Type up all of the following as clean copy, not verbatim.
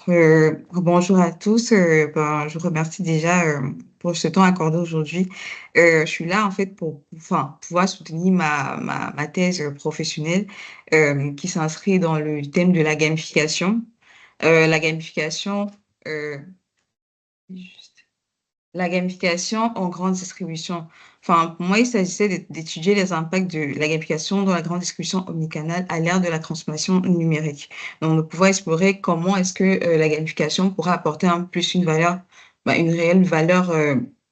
Bonjour à tous. Je vous remercie déjà pour ce temps accordé aujourd'hui. Je suis là en fait pour pouvoir soutenir ma thèse professionnelle qui s'inscrit dans le thème de la gamification. La gamification, euh, la gamification en grande distribution. Enfin, pour moi, il s'agissait d'étudier les impacts de la gamification dans la grande distribution omnicanale à l'ère de la transformation numérique. Donc, de pouvoir explorer comment est-ce que la gamification pourra apporter un plus une valeur, une réelle valeur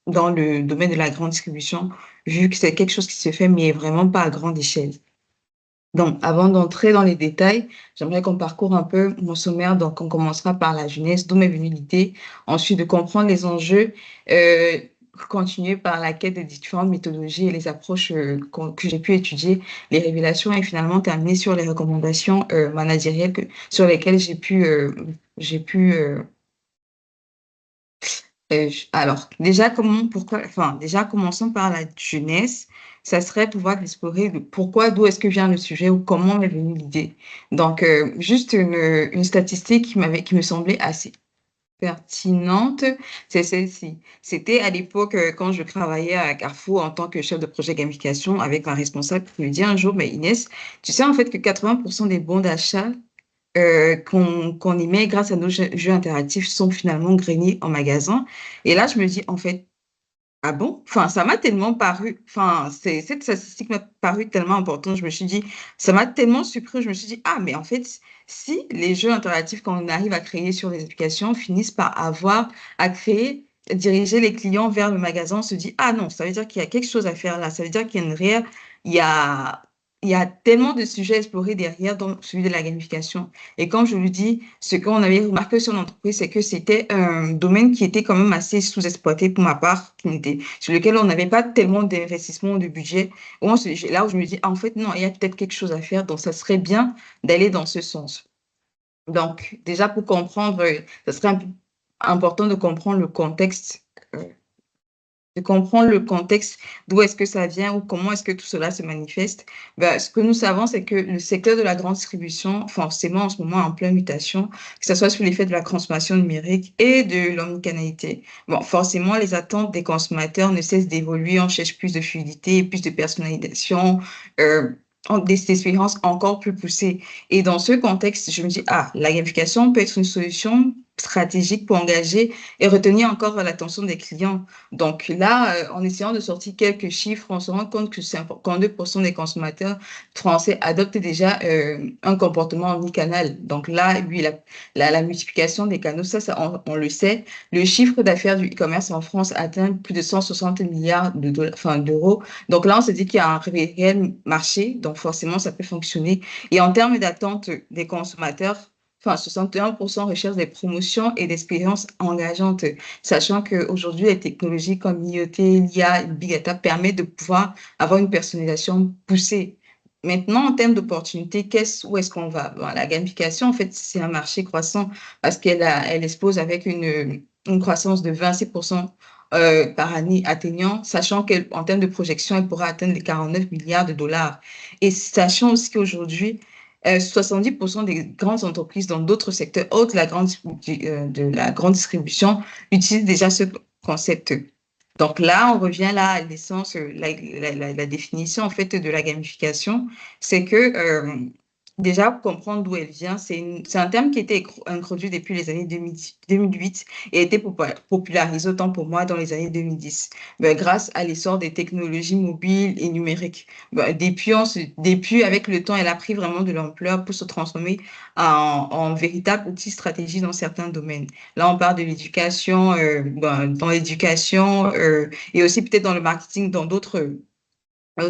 dans le domaine de la grande distribution, vu que c'est quelque chose qui se fait, mais vraiment pas à grande échelle. Donc, avant d'entrer dans les détails, j'aimerais qu'on parcourt un peu mon sommaire. Donc, on commencera par la jeunesse, d'où m'est venue l'idée. Ensuite, de comprendre les enjeux, euh, continuer par la quête des différentes méthodologies et les approches que j'ai pu étudier, les révélations et finalement terminer sur les recommandations managériales sur lesquelles j'ai pu alors, déjà, déjà, commençons par la jeunesse. Ça serait pouvoir explorer le pourquoi, d'où est-ce que vient le sujet ou comment m'est venue l'idée. Donc, juste une statistique qui me semblait assez pertinente, c'est celle-ci. C'était à l'époque, quand je travaillais à Carrefour en tant que chef de projet gamification avec un responsable qui me dit un jour, mais Inès, tu sais en fait que 80% des bons d'achat qu'on émet grâce à nos jeux interactifs sont finalement graignés en magasin. Et là, je me dis, en fait, ah bon? Enfin, ça m'a tellement paru, enfin, cette statistique m'a paru tellement importante. Je me suis dit, ça m'a tellement surpris. Je me suis dit, ah, mais en fait, si les jeux interactifs qu'on arrive à créer sur les applications finissent par avoir à créer, diriger les clients vers le magasin, on se dit, ah non, ça veut dire qu'il y a quelque chose à faire là. Ça veut dire qu'il y a une réelle, il y a, il y a tellement de sujets à explorer derrière dans celui de la gamification. Et comme je vous dis, ce qu'on avait remarqué sur l'entreprise, c'est que c'était un domaine qui était quand même assez sous-exploité pour ma part, sur lequel on n'avait pas tellement d'investissement de budget. Là où je me dis, ah, en fait, non, il y a peut-être quelque chose à faire, donc ça serait bien d'aller dans ce sens. Donc, déjà pour comprendre, ça serait un peu important de comprendre le contexte d'où est-ce que ça vient ou comment est-ce que tout cela se manifeste. Ben, ce que nous savons, c'est que le secteur de la grande distribution, forcément, en ce moment, est en pleine mutation, que ce soit sous l'effet de la transformation numérique et de l'omnicanalité. Bon, forcément, les attentes des consommateurs ne cessent d'évoluer. On cherche plus de fluidité, plus de personnalisation, des expériences encore plus poussées. Et dans ce contexte, je me dis, ah, la gamification peut être une solution stratégique pour engager et retenir encore l'attention des clients. Donc là, en essayant de sortir quelques chiffres, on se rend compte que 52% des consommateurs français adoptent déjà un comportement omnicanal. Donc là, oui, la multiplication des canaux, on le sait. Le chiffre d'affaires du e-commerce en France atteint plus de 160 milliards d'euros. Donc là, on se dit qu'il y a un réel marché, donc forcément, ça peut fonctionner. Et en termes d'attente des consommateurs, 61% recherchent des promotions et des expériences engageantes, sachant qu'aujourd'hui, les technologies comme l'IoT, l'IA, le Big Data permettent de pouvoir avoir une personnalisation poussée. Maintenant, en termes d'opportunités, où est-ce qu'on va? Bon, la gamification, en fait, c'est un marché croissant parce elle expose avec une croissance de 26% par année atteignant, sachant qu'en termes de projection, elle pourra atteindre les 49 milliards de dollars. Et sachant aussi qu'aujourd'hui, 70% des grandes entreprises dans d'autres secteurs autres de la grande distribution utilisent déjà ce concept. Donc là, on revient là à l'essence, la définition en fait de la gamification, c'est que déjà pour comprendre d'où elle vient, c'est un terme qui a été introduit depuis les années 2008 et a été popularisé autant pour moi dans les années 2010, grâce à l'essor des technologies mobiles et numériques. Depuis, avec le temps, elle a pris vraiment de l'ampleur pour se transformer en véritable outil stratégique dans certains domaines. Là, on parle de l'éducation, dans l'éducation et aussi peut-être dans le marketing, dans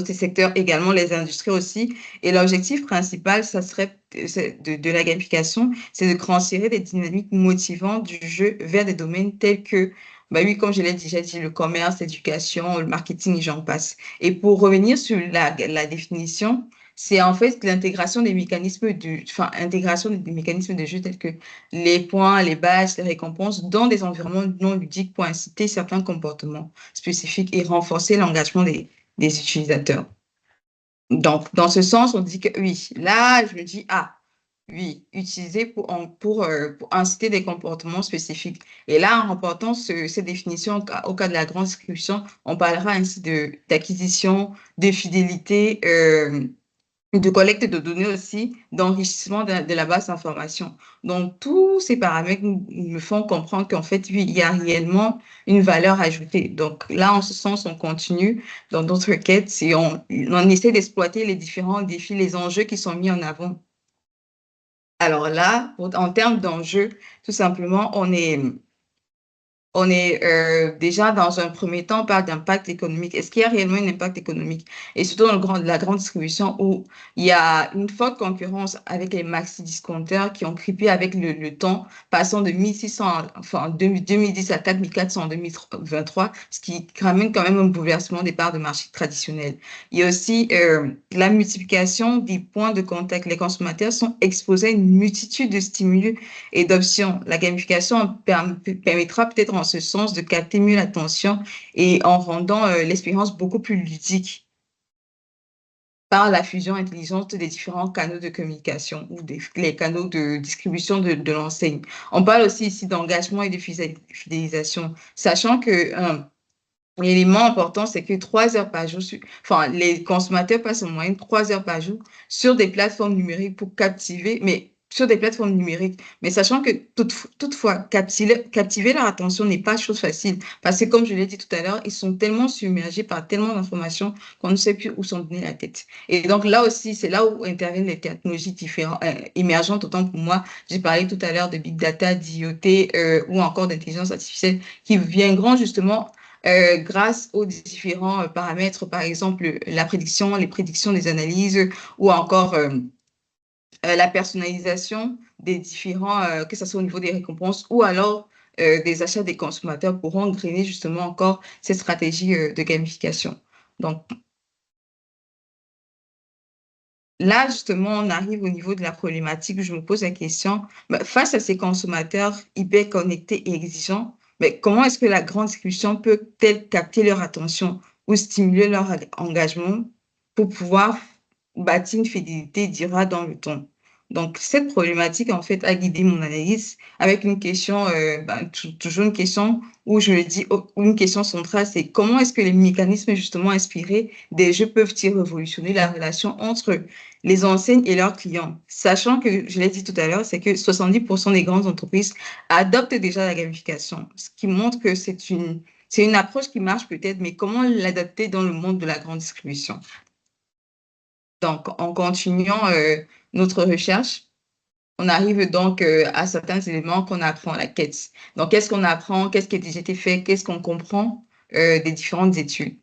ces secteurs également, les industries aussi. Et l'objectif principal, de la gamification, c'est de transférer des dynamiques motivantes du jeu vers des domaines tels que, bah oui, comme je l'ai déjà dit, le commerce, l'éducation, le marketing et j'en passe. Et pour revenir sur la définition, c'est en fait intégration des mécanismes de jeu tels que les points, les badges, les récompenses dans des environnements non ludiques pour inciter certains comportements spécifiques et renforcer l'engagement des utilisateurs. Donc, dans ce sens, on dit que oui, là, je me dis, ah, Oui, utilisé pour inciter des comportements spécifiques. Et là, en remportant cette définition au cas de la grande distribution, on parlera ainsi d'acquisition, de fidélité, de collecte de données aussi, d'enrichissement de la base d'information. Donc, tous ces paramètres me font comprendre qu'en fait, oui, il y a réellement une valeur ajoutée. Donc, là, en ce sens, on continue dans notre quête et on essaie d'exploiter les différents défis, les enjeux qui sont mis en avant. Alors là, en termes d'enjeux, tout simplement, déjà dans un premier temps, on parle d'impact économique. Est-ce qu'il y a réellement un impact économique? Et surtout dans la grande distribution où il y a une forte concurrence avec les maxi-discounters qui ont crippé avec le temps, passant de 1600, enfin, en 2010 à 4400 en 2023, ce qui ramène quand même un bouleversement des parts de marché traditionnelles. Il y a aussi la multiplication des points de contact. Les consommateurs sont exposés à une multitude de stimuli et d'options. La gamification permettra peut-être en ce sens de capter mieux l'attention et en rendant l'expérience beaucoup plus ludique par la fusion intelligente des différents canaux de communication ou les canaux de distribution de l'enseigne. On parle aussi ici d'engagement et de fidélisation, sachant que l'élément important, c'est que 3 heures par jour, enfin, les consommateurs passent en moyenne 3 heures par jour sur des plateformes numériques pour captiver, mais sur des plateformes numériques. Mais sachant que toutefois, captiver leur attention n'est pas chose facile. Parce que, comme je l'ai dit tout à l'heure, ils sont tellement submergés par tellement d'informations qu'on ne sait plus où s'en donner la tête. Et donc là aussi, c'est là où interviennent les technologies émergentes. Autant pour moi, j'ai parlé tout à l'heure de big data, d'IoT ou encore d'intelligence artificielle qui viendront justement grâce aux différents paramètres, par exemple la prédiction, les prédictions des analyses ou encore la personnalisation des différents, que ce soit au niveau des récompenses ou alors des achats des consommateurs pourront grainer justement encore ces stratégies de gamification. Donc là, justement, on arrive au niveau de la problématique où je me pose la question, bah, face à ces consommateurs hyper connectés et exigeants, mais comment est-ce que la grande distribution peut-elle capter leur attention ou stimuler leur engagement pour pouvoir bâtir une fidélité durable dans le temps? Donc, cette problématique, en fait, a guidé mon analyse avec une question, bah, toujours une question où je le dis, une question centrale, c'est comment est-ce que les mécanismes justement inspirés des jeux peuvent-ils révolutionner la relation entre les enseignes et leurs clients, sachant que, je l'ai dit tout à l'heure, c'est que 70% des grandes entreprises adoptent déjà la gamification, ce qui montre que c'est une approche qui marche peut-être, mais comment l'adapter dans le monde de la grande distribution? Donc, en continuant notre recherche, on arrive donc à certains éléments qu'on apprend à la quête. Donc, qu'est-ce qu'on apprend? Qu'est-ce qui a déjà été fait? Qu'est-ce qu'on comprend des différentes études?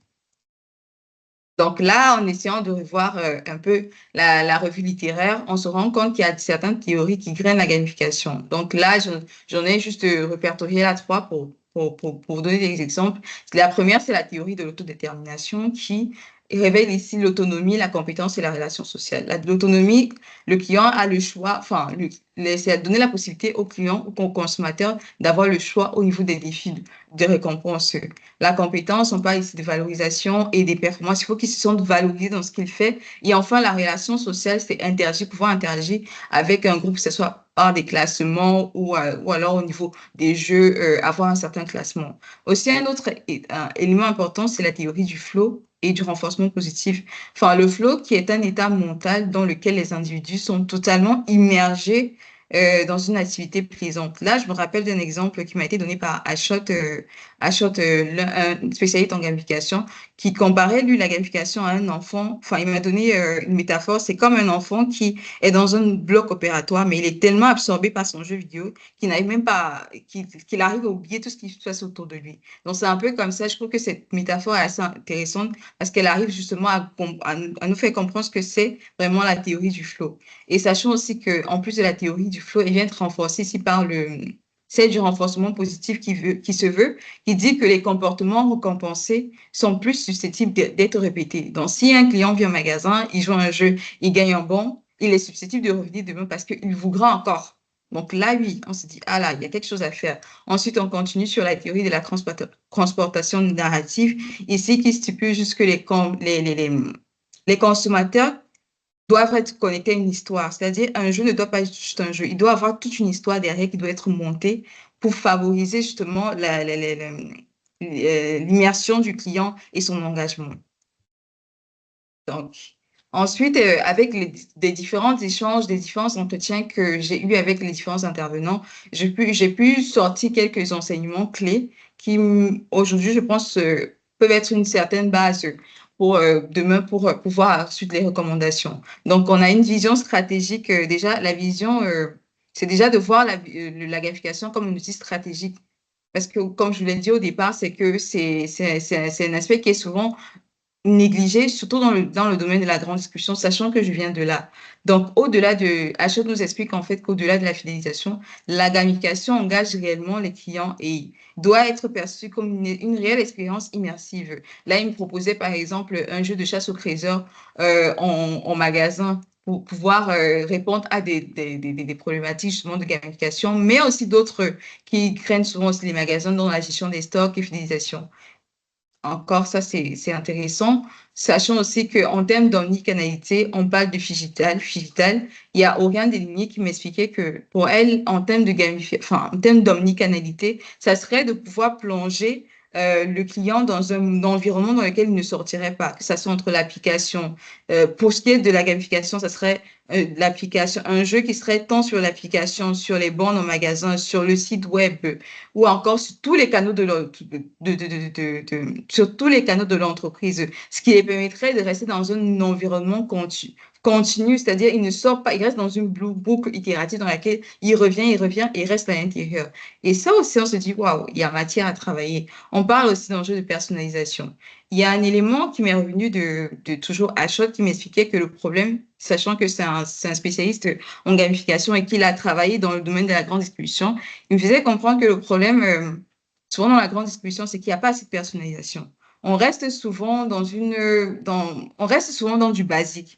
Donc là, en essayant de revoir un peu la revue littéraire, on se rend compte qu'il y a certaines théories qui grainent la gamification. Donc là, j'en ai juste répertorié là trois pour vous donner des exemples. La première, c'est la théorie de l'autodétermination qui révèle ici l'autonomie, la compétence et la relation sociale. L'autonomie, le client a le choix, enfin, c'est donner la possibilité au client ou au consommateur d'avoir le choix au niveau des défis de récompense. La compétence, on parle ici de valorisation et des performances. Il faut qu'ils se sentent valorisés dans ce qu'ils font. Et enfin, la relation sociale, c'est interagir, pouvoir interagir avec un groupe, que ce soit par des classements ou alors au niveau des jeux, avoir un certain classement. Aussi, un autre élément important, c'est la théorie du flow et du renforcement positif. Enfin, le flow qui est un état mental dans lequel les individus sont totalement immergés dans une activité plaisante. Là, je me rappelle d'un exemple qui m'a été donné par Ashot, un spécialiste en gamification, qui comparait, lui, la gamification à un enfant. Enfin, il m'a donné une métaphore. C'est comme un enfant qui est dans un bloc opératoire, mais il est tellement absorbé par son jeu vidéo qu'il n'arrive même pas, qu'il arrive à oublier tout ce qui se passe autour de lui. Donc, c'est un peu comme ça. Je trouve que cette métaphore est assez intéressante parce qu'elle arrive justement à nous faire comprendre ce que c'est vraiment la théorie du flow. Et sachant aussi qu'en plus de la théorie du flow, elle vient être renforcée ici par celle du renforcement positif qui se veut, qui dit que les comportements récompensés sont plus susceptibles d'être répétés. Donc, si un client vient au magasin, il joue à un jeu, il gagne un bon, il est susceptible de revenir demain parce qu'il voudra encore. Donc là, oui, on se dit, ah là, il y a quelque chose à faire. Ensuite, on continue sur la théorie de la transportation narrative, ici qui stipule juste que les consommateurs doivent être connectés à une histoire. C'est-à-dire, un jeu ne doit pas être juste un jeu. Il doit avoir toute une histoire derrière qui doit être montée pour favoriser justement l'immersion du client et son engagement. Donc, ensuite, avec des différents échanges, des différents entretiens que j'ai eus avec les différents intervenants, j'ai pu sortir quelques enseignements clés qui, aujourd'hui, je pense, peuvent être une certaine base pour demain pour pouvoir suivre les recommandations. Donc, on a une vision stratégique. Déjà, la vision, c'est déjà de voir la gamification comme un outil stratégique. Parce que, comme je vous l'ai dit au départ, c'est que c'est un aspect qui est souvent négligé, surtout dans le domaine de la grande discussion, sachant que je viens de là. Donc, au-delà de, Ashot nous explique en fait qu'au-delà de la fidélisation, la gamification engage réellement les clients et doit être perçue comme une réelle expérience immersive. Là, il me proposait par exemple un jeu de chasse au trésor en magasin pour pouvoir répondre à des problématiques justement de gamification, mais aussi d'autres qui craignent souvent aussi les magasins dans la gestion des stocks et fidélisation. Encore, ça, c'est intéressant. Sachant aussi qu'en termes d'omnicanalité, on parle de Figital. Figital, il n'y a aucun déligné qui m'expliquait que pour elle, en termes de enfin, en termes d'omnicanalité, ça serait de pouvoir plonger le client dans un environnement dans lequel il ne sortirait pas, que ça soit entre l'application. Pour ce qui est de la gamification, ça serait l'application, un jeu qui serait tant sur l'application, sur les bornes au magasin, sur le site web, ou encore sur tous les canaux sur tous les canaux de l'entreprise, ce qui les permettrait de rester dans un environnement continu, c'est-à-dire il ne sort pas, il reste dans une boucle itérative dans laquelle il revient et il reste à l'intérieur. Et ça aussi, on se dit, waouh, il y a matière à travailler. On parle aussi d'enjeux de personnalisation. Il y a un élément qui m'est revenu de toujours Ashot qui m'expliquait que le problème, sachant que c'est un spécialiste en gamification et qu'il a travaillé dans le domaine de la grande distribution, il me faisait comprendre que le problème, souvent dans la grande distribution, c'est qu'il n'y a pas assez de personnalisation. On reste souvent dans du basique.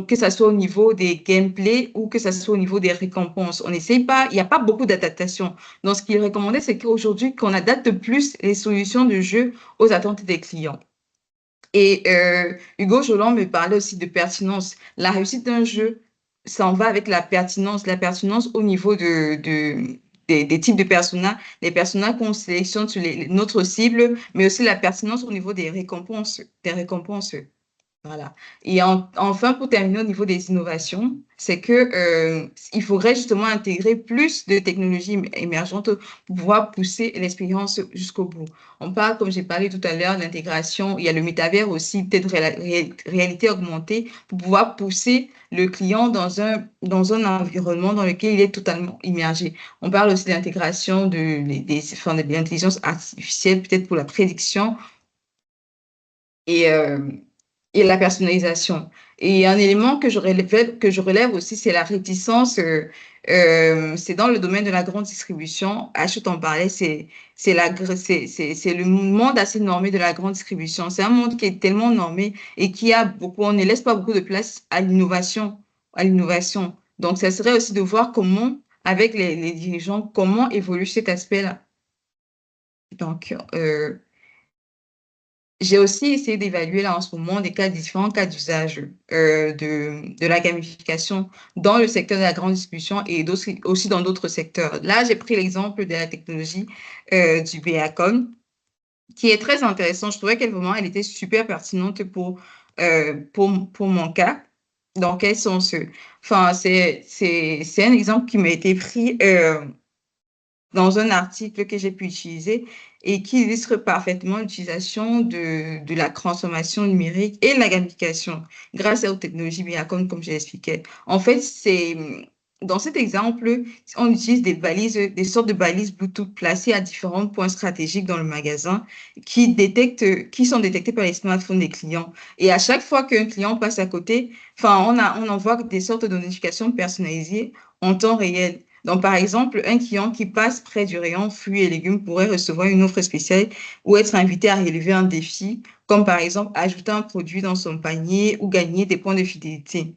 Que ça soit au niveau des gameplays ou que ça soit au niveau des récompenses. On n'essaye pas, il n'y a pas beaucoup d'adaptation. Donc, ce qu'il recommandait, c'est qu'aujourd'hui, qu'on adapte plus les solutions de jeu aux attentes des clients. Et Hugo Joland me parlait aussi de pertinence. La réussite d'un jeu, ça en va avec la pertinence au niveau des types de personas, les personas qu'on sélectionne sur notre cible, mais aussi la pertinence au niveau des récompenses, voilà. Et enfin, pour terminer au niveau des innovations, c'est que il faudrait justement intégrer plus de technologies émergentes pour pouvoir pousser l'expérience jusqu'au bout. On parle, comme j'ai parlé tout à l'heure, de l'intégration. Il y a le métavers aussi, peut-être réalité augmentée, pour pouvoir pousser le client dans un environnement dans lequel il est totalement immergé. On parle aussi de l'intégration enfin, de l'intelligence artificielle, peut-être pour la prédiction et, et la personnalisation. Et un élément que je relève aussi, c'est la réticence. C'est dans le domaine de la grande distribution. Achille t'en parlait, c'est le monde assez normé de la grande distribution. C'est un monde qui est tellement normé et qui a beaucoup, on ne laisse pas beaucoup de place à l'innovation. Donc, ça serait aussi de voir comment, avec les dirigeants, comment évolue cet aspect-là. Donc, j'ai aussi essayé d'évaluer là en ce moment différents cas d'usage de la gamification dans le secteur de la grande distribution et aussi dans d'autres secteurs. Là, j'ai pris l'exemple de la technologie du Beacon, qui est très intéressant. Je trouvais qu'elle vraiment, elle était super pertinente pour mon cas. Dans quel sens? Enfin, c'est un exemple qui m'a été pris dans un article que j'ai pu utiliser et qui illustre parfaitement l'utilisation de la transformation numérique et la gamification grâce aux technologies Biacom, comme je l'expliquais. En fait, dans cet exemple, on utilise des balises, des sortes de balises Bluetooth placées à différents points stratégiques dans le magasin qui sont détectés par les smartphones des clients. Et à chaque fois qu'un client passe à côté, enfin, on envoie des sortes de notifications personnalisées en temps réel. Donc, par exemple, un client qui passe près du rayon fruits et légumes pourrait recevoir une offre spéciale ou être invité à relever un défi, comme par exemple ajouter un produit dans son panier ou gagner des points de fidélité.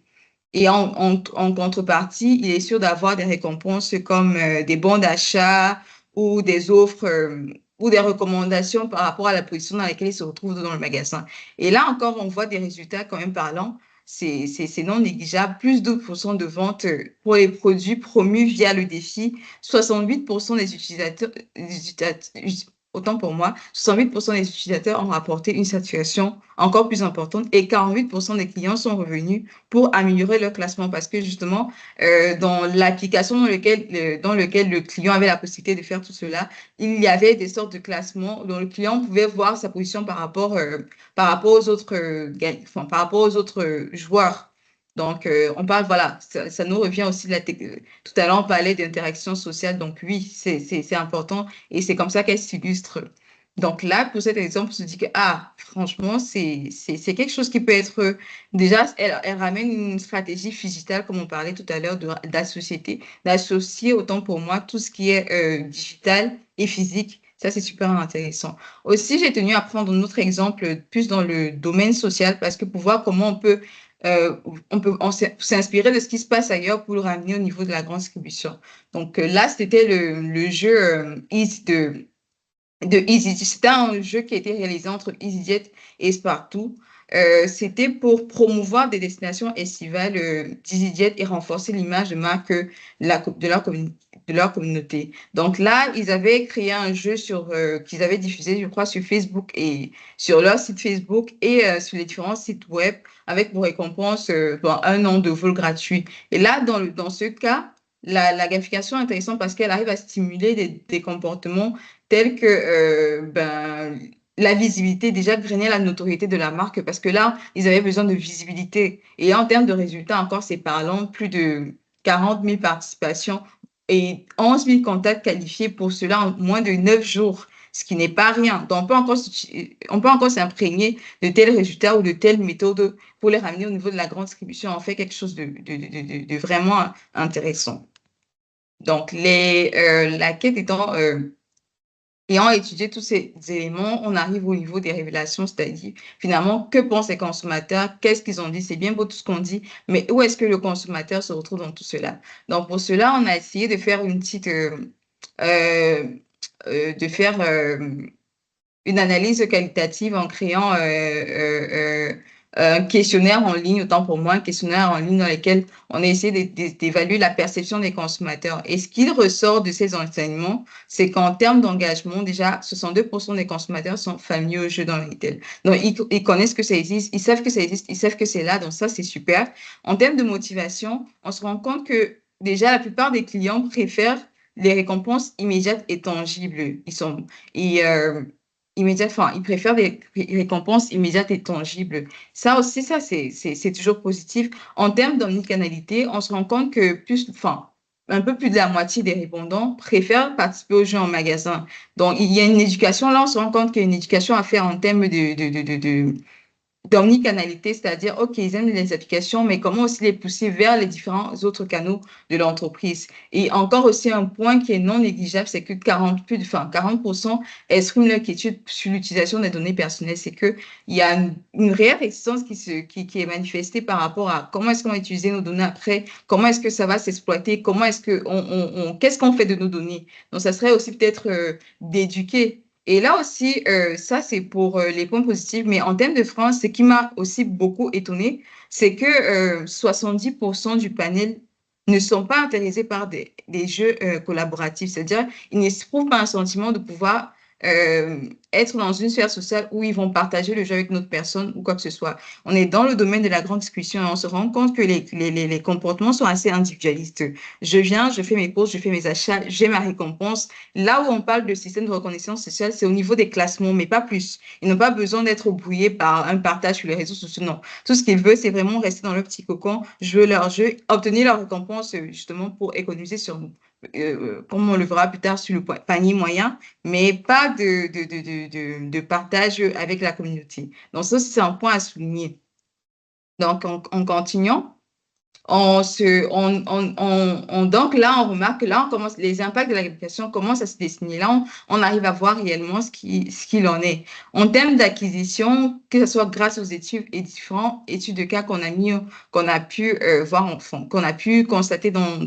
Et en contrepartie, il est sûr d'avoir des récompenses comme des bons d'achat ou des offres ou des recommandations par rapport à la position dans laquelle il se retrouve dans le magasin. Et là encore, on voit des résultats quand même parlants. c'est non négligeable. Plus de 12% de ventes pour les produits promus via le défi. 68% des utilisateurs, autant pour moi, 68% des utilisateurs ont rapporté une satisfaction encore plus importante et 48% des clients sont revenus pour améliorer leur classement parce que justement, dans l'application dans lequel le client avait la possibilité de faire tout cela, il y avait des sortes de classements dont le client pouvait voir sa position par rapport aux autres, par rapport aux autres joueurs. Donc, on parle, voilà, ça nous revient aussi de tout à l'heure, on parlait d'interaction sociale. Donc, oui, c'est important et c'est comme ça qu'elle s'illustre. Donc là, pour cet exemple, on se dit que, ah, franchement, c'est quelque chose qui peut être, déjà, elle ramène une stratégie digitale, comme on parlait tout à l'heure, de la société, d'associer autant pour moi tout ce qui est digital et physique. Ça, c'est super intéressant. Aussi, j'ai tenu à prendre un autre exemple plus dans le domaine social parce que pour voir comment euh, s'inspirer de ce qui se passe ailleurs pour le ramener au niveau de la grande distribution. Donc là, c'était le jeu Easy de EasyJet. C'était un jeu qui a été réalisé entre EasyJet et Spartoo. C'était pour promouvoir des destinations estivales d'EasyJet et renforcer l'image de marque de leur communauté. Donc là, ils avaient créé un jeu qu'ils avaient diffusé, je crois, sur Facebook et sur leur site Facebook et sur les différents sites web avec pour récompense un an de vol gratuit. Et là, dans ce cas, la gamification est intéressante parce qu'elle arrive à stimuler des comportements tels que la visibilité, déjà grainer la notoriété de la marque, parce que là, ils avaient besoin de visibilité. Et en termes de résultats, encore, c'est parlant, plus de 40 000 participations et 11 000 contacts qualifiés pour cela en moins de 9 jours, ce qui n'est pas rien. Donc, on peut encore s'imprégner de tels résultats ou de telles méthodes pour les ramener au niveau de la grande distribution. On fait quelque chose de vraiment intéressant. Donc, la quête étant ayant étudié tous ces éléments, on arrive au niveau des révélations, c'est-à-dire finalement, que pensent les consommateurs, qu'est-ce qu'ils ont dit, c'est bien beau tout ce qu'on dit, mais où est-ce que le consommateur se retrouve dans tout cela? Donc pour cela, on a essayé de faire euh, de faire une analyse qualitative en créant un questionnaire en ligne, autant pour moi, un questionnaire en ligne dans lequel on a essayé d'évaluer la perception des consommateurs. Et ce qu'il ressort de ces enseignements, c'est qu'en termes d'engagement, déjà, 62% des consommateurs sont familiers aux jeux dans le retail. Donc, ils connaissent que ça existe, ils savent que ça existe, ils savent que c'est là, donc ça, c'est super. En termes de motivation, on se rend compte que déjà, la plupart des clients préfèrent les récompenses immédiates et tangibles. Et, enfin, ils préfèrent des récompenses immédiates et tangibles. Ça aussi, c'est toujours positif. En termes d'omnicanalité, on se rend compte que enfin, un peu plus de la moitié des répondants préfèrent participer aux jeux en magasin. Donc, il y a une éducation, là, on se rend compte qu'il y a une éducation à faire en termes d'omnicanalité, c'est-à-dire, OK, ils aiment les applications, mais comment aussi les pousser vers les différents autres canaux de l'entreprise. Et encore aussi un point qui est non négligeable, c'est que 40% expriment leur inquiétude sur l'utilisation des données personnelles. C'est qu'il y a une réelle résistance qui est manifestée par rapport à comment est-ce qu'on va utiliser nos données après, comment est-ce que ça va s'exploiter, comment est-ce que qu'est-ce qu'on fait de nos données. Donc, ça serait aussi peut-être d'éduquer. Et là aussi, ça, c'est pour les points positifs. Mais en termes de France, ce qui m'a aussi beaucoup étonné, c'est que 70% du panel ne sont pas intéressés par des jeux collaboratifs. C'est-à-dire, ils n'éprouvent pas un sentiment de pouvoir être dans une sphère sociale où ils vont partager le jeu avec une autre personne ou quoi que ce soit. On est dans le domaine de la grande discussion et on se rend compte que les comportements sont assez individualistes. Je viens, je fais mes courses, je fais mes achats, j'ai ma récompense. Là où on parle de système de reconnaissance sociale, c'est au niveau des classements, mais pas plus. Ils n'ont pas besoin d'être brouillés par un partage sur les réseaux sociaux. Non. Tout ce qu'ils veulent, c'est vraiment rester dans le petit cocon, jouer leur jeu, obtenir leur récompense justement pour économiser sur nous. Comme on le verra plus tard sur le panier moyen, mais pas de partage avec la communauté. Donc, ça, c'est un point à souligner. Donc, en continuant, donc là, on remarque que là, les impacts de l'application commencent à se dessiner. Là, on arrive à voir réellement ce qu'il en est. En termes d'acquisition, que ce soit grâce aux études et différentes études de cas qu'on a pu voir, enfin, qu'on a pu constater dans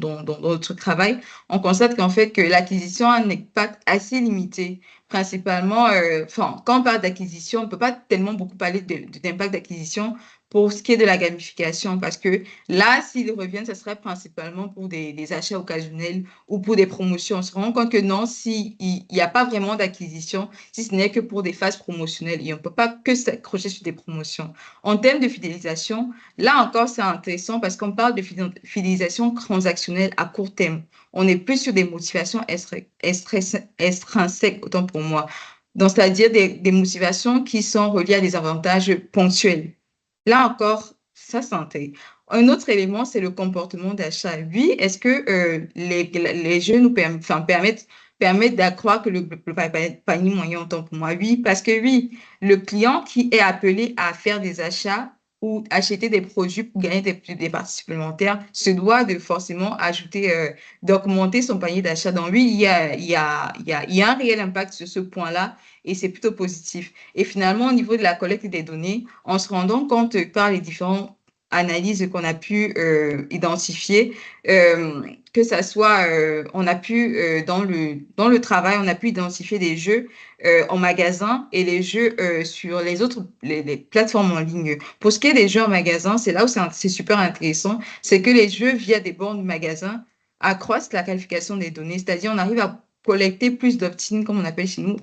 notre travail, on constate qu'en fait, que l'acquisition a un impact assez limité. Principalement, enfin, quand on parle d'acquisition, on ne peut pas tellement beaucoup parler d'impact d'acquisition pour ce qui est de la gamification, parce que là, s'ils reviennent, ce serait principalement pour des achats occasionnels ou pour des promotions. On se rend compte que non, s'il n'y a pas vraiment d'acquisition, si ce n'est que pour des phases promotionnelles, et on ne peut pas que s'accrocher sur des promotions. En termes de fidélisation, là encore, c'est intéressant parce qu'on parle de fidélisation transactionnelle à court terme. On est plus sur des motivations extrinsèques, autant pour moi. Donc, c'est-à-dire des motivations qui sont reliées à des avantages ponctuels. Là encore, ça s'intègre. Un autre élément, c'est le comportement d'achat. Oui, est-ce que les jeux nous permettent d'accroître que le panier moyen autant pour moi? Oui, parce que oui, le client qui est appelé à faire des achats ou acheter des produits pour gagner des parties supplémentaires se doit de forcément ajouter, d'augmenter son panier d'achat. Donc oui, il y a un réel impact sur ce point-là et c'est plutôt positif. Et finalement, au niveau de la collecte des données, en se rendant compte par les différentes analyses qu'on a pu identifier, euh, que ça soit, on a pu, dans le travail, on a pu identifier des jeux en magasin et les jeux sur les autres, les plateformes en ligne. Pour ce qui est des jeux en magasin, c'est là où c'est super intéressant, c'est que les jeux via des bornes du magasin accroissent la qualification des données, c'est-à-dire on arrive à collecter plus d'opt-in, comme on appelle chez nous,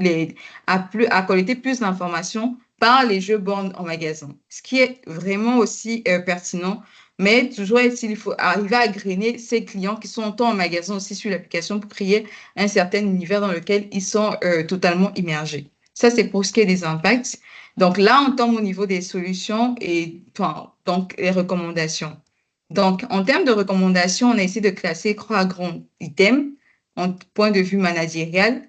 à collecter plus d'informations par les jeux bornes en magasin, ce qui est vraiment aussi pertinent. Mais toujours est-il, il faut arriver à grainer ces clients qui sont autant en magasin aussi sur l'application pour créer un certain univers dans lequel ils sont totalement immergés. Ça, c'est pour ce qui est des impacts. Donc là, on tombe au niveau des solutions et enfin, donc les recommandations. Donc, en termes de recommandations, on a essayé de classer trois grands items en point de vue managérial.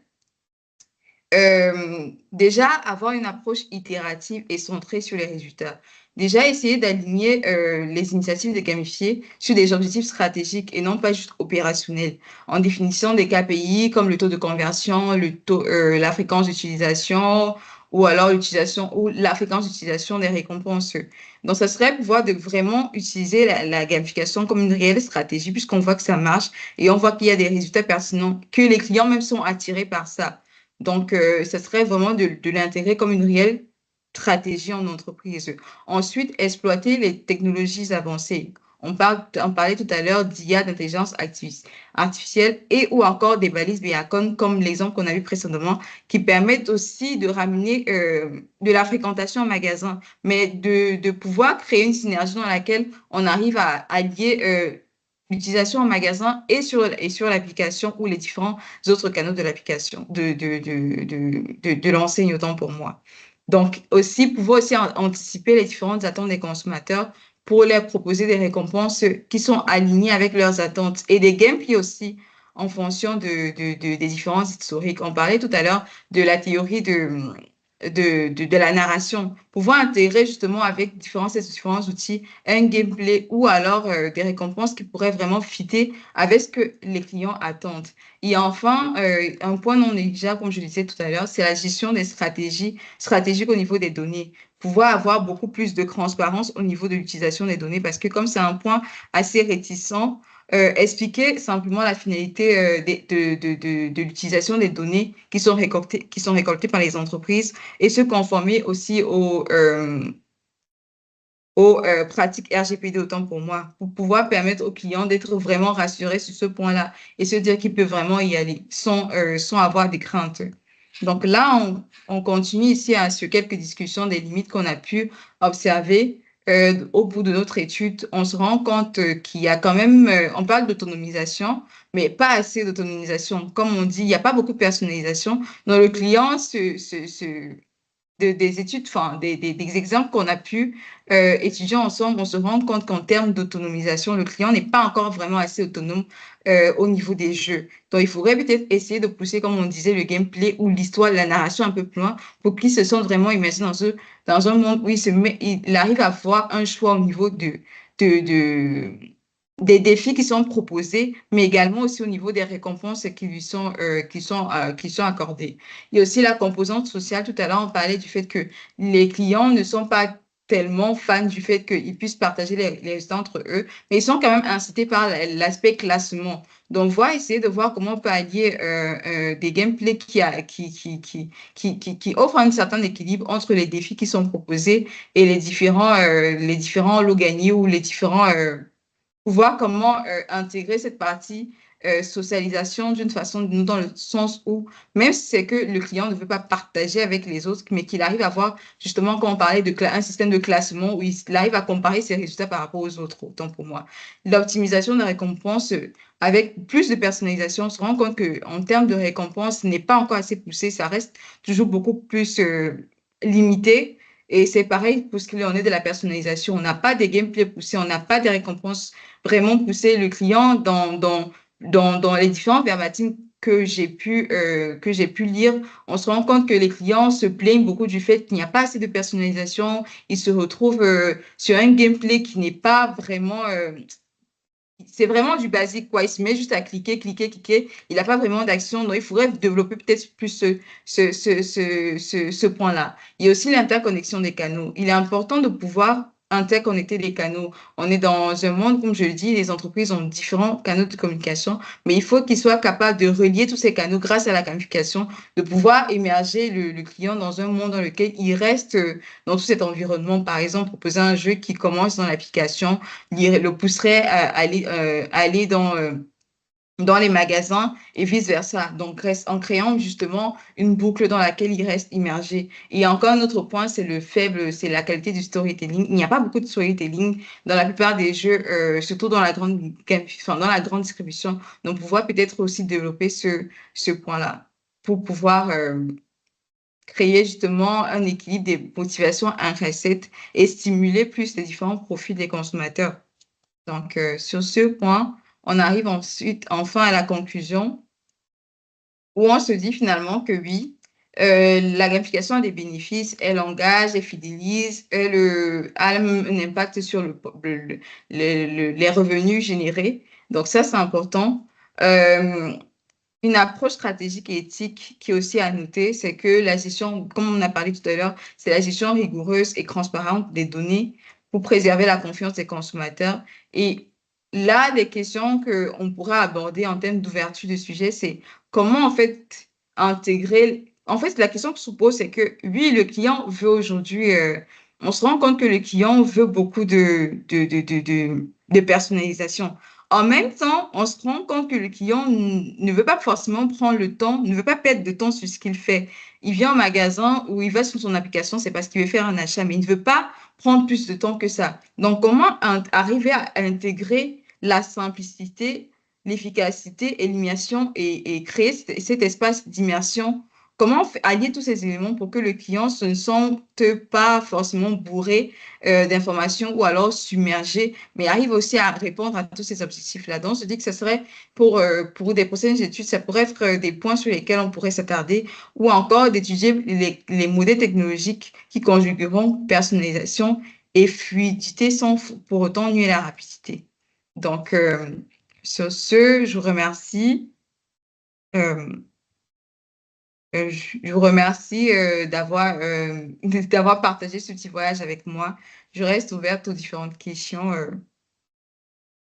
Déjà, avoir une approche itérative et centrée sur les résultats. Déjà, essayer d'aligner les initiatives de gamifier sur des objectifs stratégiques et non pas juste opérationnels, en définissant des KPI comme le taux de conversion, la fréquence d'utilisation ou alors l'utilisation ou la fréquence d'utilisation des récompenses. Donc, ça serait pouvoir de vraiment utiliser la gamification comme une réelle stratégie puisqu'on voit que ça marche et on voit qu'il y a des résultats pertinents, que les clients même sont attirés par ça. Donc, ça serait vraiment de l'intégrer comme une réelle stratégie en entreprise. Ensuite, exploiter les technologies avancées. On parlait tout à l'heure d'IA, d'intelligence artificielle et ou encore des balises Beacon, comme l'exemple qu'on a vu précédemment, qui permettent aussi de ramener de la fréquentation en magasin, mais de pouvoir créer une synergie dans laquelle on arrive à lier l'utilisation en magasin et sur l'application ou les différents autres canaux de l'application, de l'enseigne autant pour moi. Donc, aussi, pouvoir aussi anticiper les différentes attentes des consommateurs pour leur proposer des récompenses qui sont alignées avec leurs attentes et des gameplays aussi en fonction des différences historiques. On parlait tout à l'heure de la théorie de la narration, pouvoir intégrer justement avec ces différents outils un gameplay ou alors des récompenses qui pourraient vraiment fitter avec ce que les clients attendent. Et enfin, un point non négligeable, comme je le disais tout à l'heure, c'est la gestion des stratégiques au niveau des données. Pouvoir avoir beaucoup plus de transparence au niveau de l'utilisation des données parce que comme c'est un point assez réticent, expliquer simplement la finalité de l'utilisation des données qui sont récoltées par les entreprises et se conformer aussi aux pratiques RGPD autant pour moi, pour pouvoir permettre aux clients d'être vraiment rassurés sur ce point-là et se dire qu'ils peuvent vraiment y aller sans avoir des craintes. Donc là, on continue ici sur quelques discussions des limites qu'on a pu observer. Au bout de notre étude, on se rend compte qu'il y a quand même, on parle d'autonomisation, mais pas assez d'autonomisation. Comme on dit, il n'y a pas beaucoup de personnalisation. Donc le client des études, enfin, des exemples qu'on a pu étudier ensemble, on se rend compte qu'en termes d'autonomisation, le client n'est pas encore vraiment assez autonome au niveau des jeux. Donc, il faudrait peut-être essayer de pousser, comme on disait, le gameplay ou l'histoire, la narration un peu plus loin pour qu'il se sente vraiment immergé dans un monde où il arrive à avoir un choix au niveau de, de, des défis qui sont proposés, mais également aussi au niveau des récompenses qui sont accordées. Il y a aussi la composante sociale. Tout à l'heure, on parlait du fait que les clients ne sont pas tellement fans du fait qu'ils puissent partager les résultats entre eux, mais ils sont quand même incités par l'aspect classement. Donc, essayer de voir comment on peut allier des gameplays qui offrent un certain équilibre entre les défis qui sont proposés et les différents lots gagnés ou les différents pour voir comment intégrer cette partie socialisation d'une façon, dans le sens où, même si c'est que le client ne veut pas partager avec les autres, mais qu'il arrive à avoir, justement, quand on parlait de un système de classement où il arrive à comparer ses résultats par rapport aux autres, autant pour moi. L'optimisation des récompenses, avec plus de personnalisation, on se rend compte qu'en termes de récompenses, ce n'est pas encore assez poussé, ça reste toujours beaucoup plus limité. Et c'est pareil pour ce qu'il en est de la personnalisation. On n'a pas des gameplays poussés, on n'a pas des récompenses vraiment pousser le client dans les différents verbatims que j'ai pu lire. On se rend compte que les clients se plaignent beaucoup du fait qu'il n'y a pas assez de personnalisation. Ils se retrouvent sur un gameplay qui n'est pas vraiment... c'est vraiment du basique, quoi. Il se met juste à cliquer, cliquer, cliquer. Il n'a pas vraiment d'action. Donc, il faudrait développer peut-être plus ce point-là. Il y a aussi l'interconnexion des canaux. Il est important de pouvoir interconnecter les canaux. On est dans un monde, comme je le dis, les entreprises ont différents canaux de communication, mais il faut qu'ils soient capables de relier tous ces canaux grâce à la qualification, de pouvoir émerger le client dans un monde dans lequel il reste dans tout cet environnement. Par exemple, proposer un jeu qui commence dans l'application, le pousserait à aller dans les magasins et vice-versa. Donc, en créant justement une boucle dans laquelle il reste immergé. Et encore un autre point, c'est la qualité du storytelling. Il n'y a pas beaucoup de storytelling dans la plupart des jeux, surtout dans dans la grande distribution. Donc, pouvoir peut-être aussi développer ce point-là pour pouvoir créer justement un équilibre des motivations intrinsèques et stimuler plus les différents profils des consommateurs. Donc, sur ce point, on arrive ensuite, enfin, à la conclusion où on se dit finalement que oui, la gamification a des bénéfices, elle engage, elle fidélise, a un impact sur les revenus générés. Donc, ça, c'est important. Euh, une approche stratégique et éthique qui est aussi à noter, c'est que la gestion, comme on a parlé tout à l'heure, c'est la gestion rigoureuse et transparente des données pour préserver la confiance des consommateurs. Et là, des questions qu'on pourra aborder en termes d'ouverture de sujet, c'est comment en fait intégrer. En fait, la question que se pose, c'est que oui, le client veut aujourd'hui, on se rend compte que le client veut beaucoup de personnalisation. En même temps, on se rend compte que le client ne veut pas forcément prendre le temps, ne veut pas perdre de temps sur ce qu'il fait. Il vient au magasin ou il va sur son application, c'est parce qu'il veut faire un achat, mais il ne veut pas prendre plus de temps que ça. Donc, comment arriver à intégrer la simplicité, l'efficacité, élimination et créer cet espace d'immersion? Comment allier tous ces éléments pour que le client ne se sente pas forcément bourré d'informations ou alors submergé, mais arrive aussi à répondre à tous ces objectifs-là. Donc, je dis que ce serait pour des prochaines études, ça pourrait être des points sur lesquels on pourrait s'attarder ou encore d'étudier les modèles technologiques qui conjugueront personnalisation et fluidité sans pour autant nuire à la rapidité. Donc, sur ce, je vous remercie. Euh, je vous remercie d'avoir partagé ce petit voyage avec moi. Je reste ouverte aux différentes questions